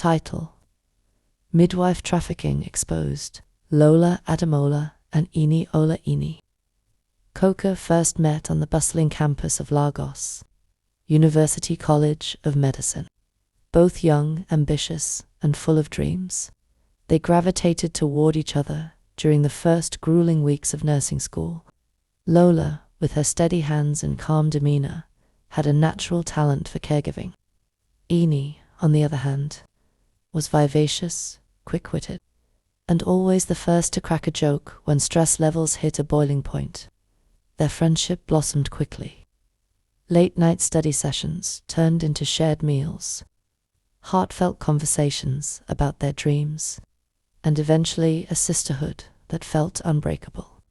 Title: Midwife Trafficking Exposed. Lola Ademola and Ini Ola Ini. Coca first met on the bustling campus of Lagos University College of Medicine. Both young, ambitious, and full of dreams, they gravitated toward each other during the first grueling weeks of nursing school. Lola, with her steady hands and calm demeanor, had a natural talent for caregiving. Ini, on the other hand, was vivacious, quick-witted, and always the first to crack a joke when stress levels hit a boiling point. Their friendship blossomed quickly. Late-night study sessions turned into shared meals, heartfelt conversations about their dreams, and eventually a sisterhood that felt unbreakable.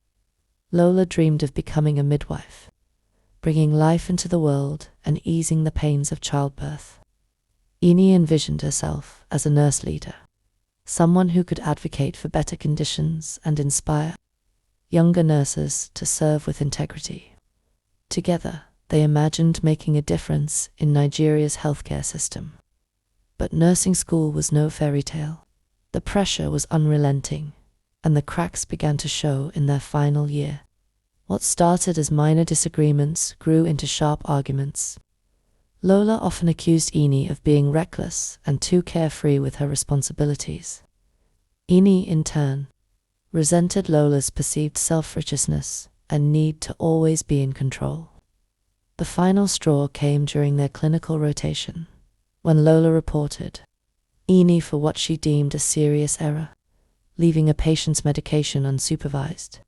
Lola dreamed of becoming a midwife, bringing life into the world and easing the pains of childbirth. Ini envisioned herself as a nurse leader, someone who could advocate for better conditions and inspire younger nurses to serve with integrity. Together, they imagined making a difference in Nigeria's healthcare system. But nursing school was no fairy tale. The pressure was unrelenting, and the cracks began to show in their final year. What started as minor disagreements grew into sharp arguments. Lola often accused Ini of being reckless and too carefree with her responsibilities. Ini, in turn, resented Lola's perceived self-righteousness and need to always be in control. The final straw came during their clinical rotation, when Lola reported Ini for what she deemed a serious error, leaving a patient's medication unsupervised.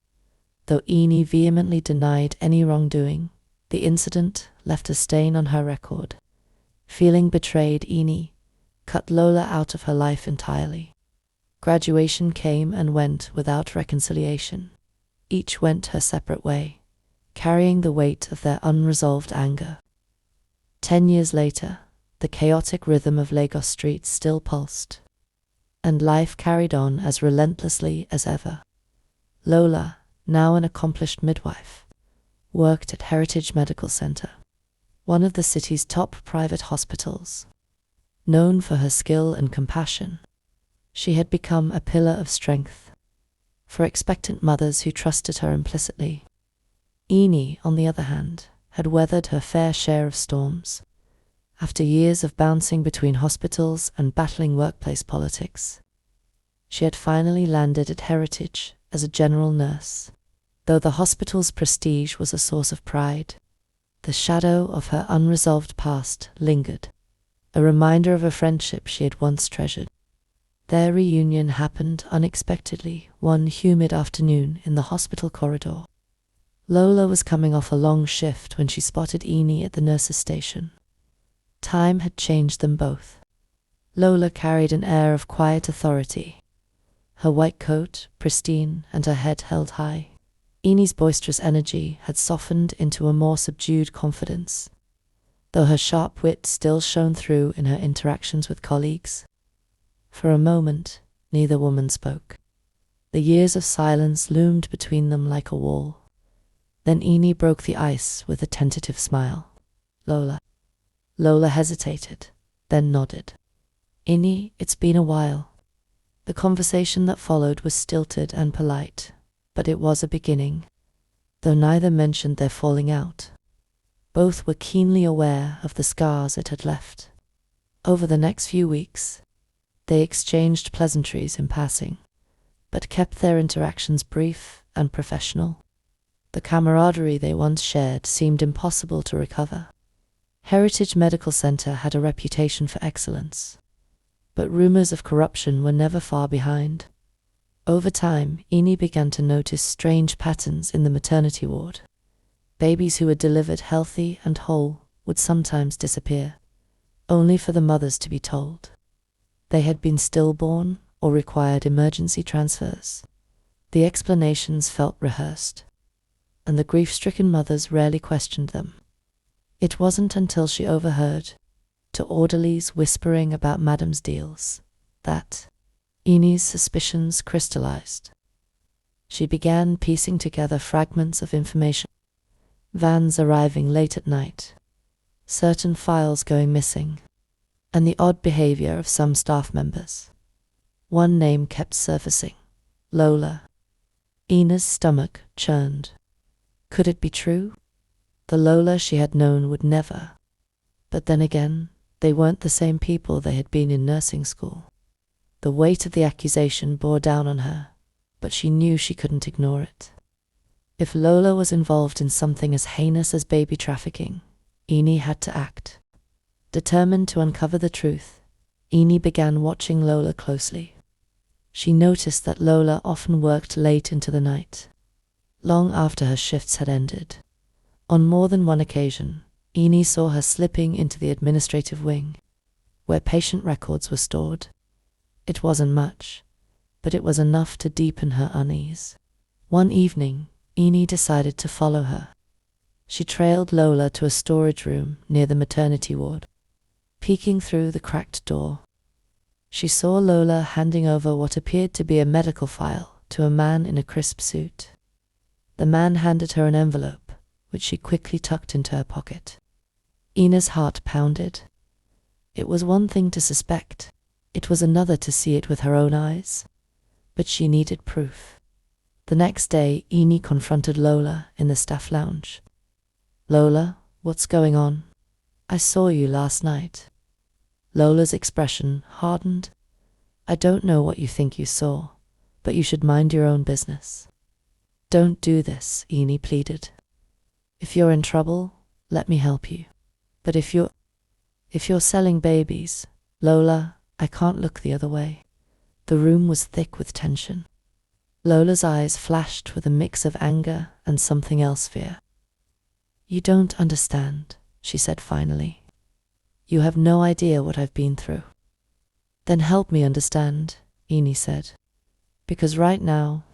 Though Ini vehemently denied any wrongdoing, the incident left a stain on her record. Feeling betrayed, Ini cut Lola out of her life entirely. Graduation came and went without reconciliation. Each went her separate way, carrying the weight of their unresolved anger. 10 years later, the chaotic rhythm of Lagos streets still pulsed, and life carried on as relentlessly as ever. Lola, now an accomplished midwife, worked at Heritage Medical Center, one of the city's top private hospitals. Known for her skill and compassion, she had become a pillar of strength for expectant mothers who trusted her implicitly. Ini, on the other hand, had weathered her fair share of storms. After years of bouncing between hospitals and battling workplace politics, she had finally landed at Heritage as a general nurse. Though the hospital's prestige was a source of pride, the shadow of her unresolved past lingered, a reminder of a friendship she had once treasured. Their reunion happened unexpectedly one humid afternoon in the hospital corridor. Lola was coming off a long shift when she spotted Ini at the nurse's station. Time had changed them both. Lola carried an air of quiet authority, her white coat pristine and her head held high. Ini's boisterous energy had softened into a more subdued confidence, though her sharp wit still shone through in her interactions with colleagues. For a moment, neither woman spoke. The years of silence loomed between them like a wall. Then Ini broke the ice with a tentative smile. Lola. Lola hesitated, then nodded. Ini, it's been a while. The conversation that followed was stilted and polite, but it was a beginning, though neither mentioned their falling out. Both were keenly aware of the scars it had left. Over the next few weeks, they exchanged pleasantries in passing, but kept their interactions brief and professional. The camaraderie they once shared seemed impossible to recover. Heritage Medical Center had a reputation for excellence, but rumors of corruption were never far behind. Over time, Ini began to notice strange patterns in the maternity ward. Babies who were delivered healthy and whole would sometimes disappear, only for the mothers to be told they had been stillborn or required emergency transfers. The explanations felt rehearsed, and the grief-stricken mothers rarely questioned them. It wasn't until she overheard to orderlies whispering about Madam's deals that Ini's suspicions crystallized. She began piecing together fragments of information. Vans arriving late at night, certain files going missing, and the odd behavior of some staff members. One name kept surfacing: Lola. Ina's stomach churned. Could it be true? The Lola she had known would never. But then again, they weren't the same people they had been in nursing school. The weight of the accusation bore down on her, but she knew she couldn't ignore it. If Lola was involved in something as heinous as baby trafficking, Ine had to act. Determined to uncover the truth, Ine began watching Lola closely. She noticed that Lola often worked late into the night, long after her shifts had ended. On more than one occasion, Ine saw her slipping into the administrative wing, where patient records were stored. It wasn't much, but it was enough to deepen her unease. One evening, Ine decided to follow her. She trailed Lola to a storage room near the maternity ward. Peeking through the cracked door, she saw Lola handing over what appeared to be a medical file to a man in a crisp suit. The man handed her an envelope, which she quickly tucked into her pocket. Ina's heart pounded. It was one thing to suspect, it was another to see it with her own eyes. But she needed proof. The next day, Ine confronted Lola in the staff lounge. "Lola, what's going on? I saw you last night." Lola's expression hardened. "I don't know what you think you saw, but you should mind your own business." "Don't do this," Ine pleaded. "If you're in trouble, let me help you. But if you're selling babies, Lola, I can't look the other way." The room was thick with tension. Lola's eyes flashed with a mix of anger and something else, fear. "You don't understand," she said finally. "You have no idea what I've been through." "Then help me understand," Ine said. "Because right now,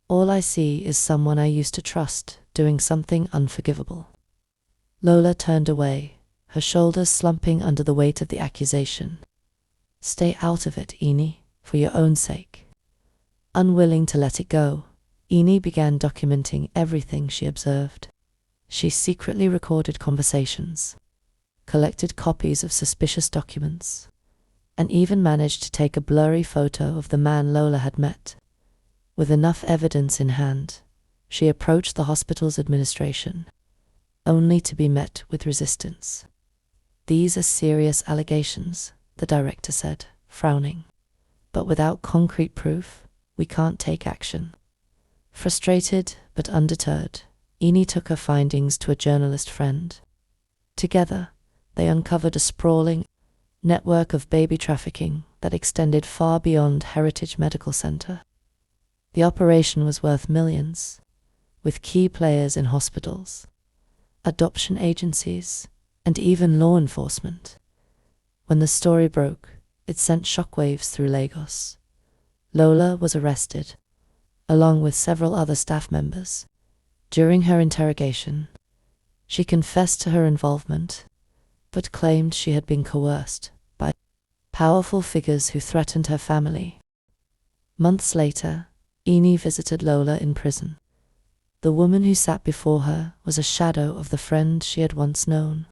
all I see is someone I used to trust doing something unforgivable." Lola turned away, her shoulders slumping under the weight of the accusation. "Stay out of it, Ine, for your own sake." Unwilling to let it go, Ine began documenting everything she observed. She secretly recorded conversations, collected copies of suspicious documents, and even managed to take a blurry photo of the man Lola had met. With enough evidence in hand, she approached the hospital's administration, only to be met with resistance. "These are serious allegations," the director said, frowning. "But without concrete proof, we can't take action." Frustrated but undeterred, Ine took her findings to a journalist friend. Together, they uncovered a sprawling network of baby trafficking that extended far beyond Heritage Medical Center. The operation was worth millions, with key players in hospitals, adoption agencies, and even law enforcement. When the story broke, it sent shockwaves through Lagos. Lola was arrested, along with several other staff members. During her interrogation, she confessed to her involvement, but claimed she had been coerced by powerful figures who threatened her family. Months later, Ine visited Lola in prison. The woman who sat before her was a shadow of the friend she had once known.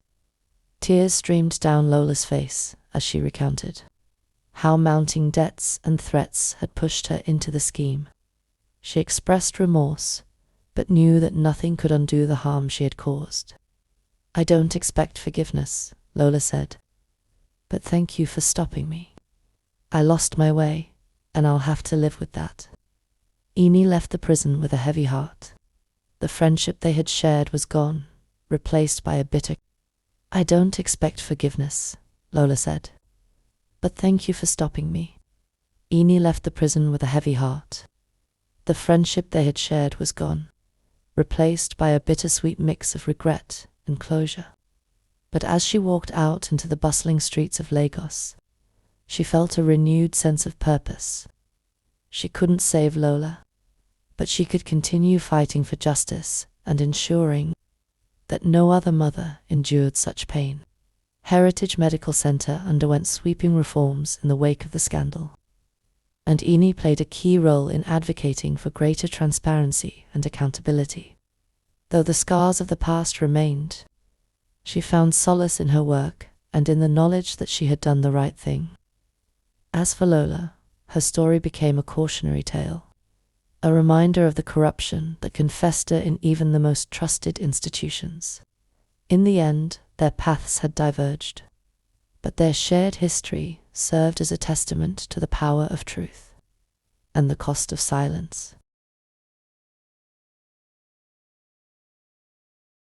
Tears streamed down Lola's face as she recounted how mounting debts and threats had pushed her into the scheme. She expressed remorse, but knew that nothing could undo the harm she had caused. "I don't expect forgiveness," Lola said, "but thank you for stopping me. I lost my way, and I'll have to live with that." Ine left the prison with a heavy heart. The friendship they had shared was gone, replaced by a bitter. "I don't expect forgiveness," Lola said, "but thank you for stopping me." Ine left the prison with a heavy heart. The friendship they had shared was gone, replaced by a bittersweet mix of regret and closure. But as she walked out into the bustling streets of Lagos, she felt a renewed sense of purpose. She couldn't save Lola, but she could continue fighting for justice and ensuring that no other mother endured such pain. Heritage Medical Center underwent sweeping reforms in the wake of the scandal, and Ine played a key role in advocating for greater transparency and accountability. Though the scars of the past remained, she found solace in her work and in the knowledge that she had done the right thing. As for Lola, her story became a cautionary tale, a reminder of the corruption that can fester in even the most trusted institutions. In the end, their paths had diverged, but their shared history served as a testament to the power of truth and the cost of silence.